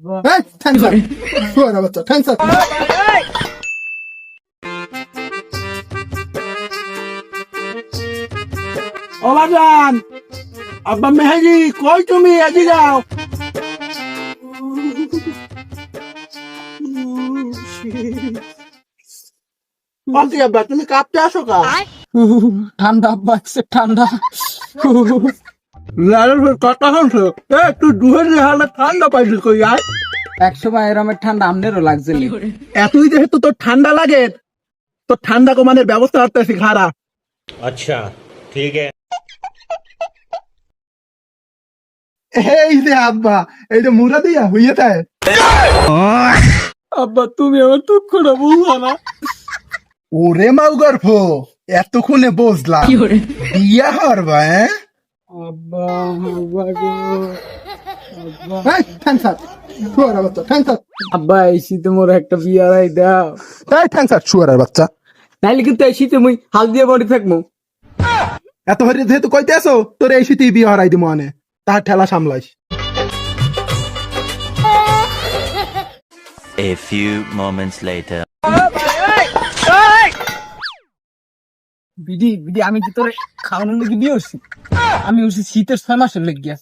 এই থ্যাঙ্কস শুয়ারা বাচ্চা থ্যাঙ্কস। ও বাজান, আব্বা মেহেদি কই তুমি? এদিকে যাও। বাকি আব্বা তুমি কাঁপতে আসো কা? ঠান্ডা আব্বা এসে ঠান্ডা। লালের কথা শুনছো? তুই দুহের হালে ঠান্ডা পাইলি কই আয়? 100 এরমের ঠান্ডা আমনেরও লাগছে নি। এতই যেহেতু তোর ঠান্ডা লাগে, তোর ঠান্ডা কমানোর ব্যবস্থা করতেছি খারা। अच्छा ठीक है। এই যে আব্বা, এই যে মুরা দিয়া হইয়ে থাকে। আব্বা তুমি আমার দুঃখটা বুঝলা না। ওরে মাউ গর্ভ, এতক্ষণে বুঝলাম বিয়া হরবা। আব্বা আব্বা গো, এই থ্যাঙ্কস শুয়ারা বাচ্চা থ্যাঙ্কস। আব্বা এই শীতে মোর একটা বিয়ারাই দাও। এই থ্যাঙ্কস শুয়ারার বাচ্চা। নাইলে কিন্তু এই শীতে মুই হাল দিয়ে বডি থাকবো। এত হরি যেহেতু কইতে আসো, তোর এই শীতেই বিয়ে হরাই দিমু আনে, তাহার ঠেলা সামলাইস। A few moments later. BD BD আমি কি তোরে খাওয়ানোর লেগে বিয়ে হচ্ছি? আমি হচ্ছি শীতের 6 মাসের লেগে গিয়া।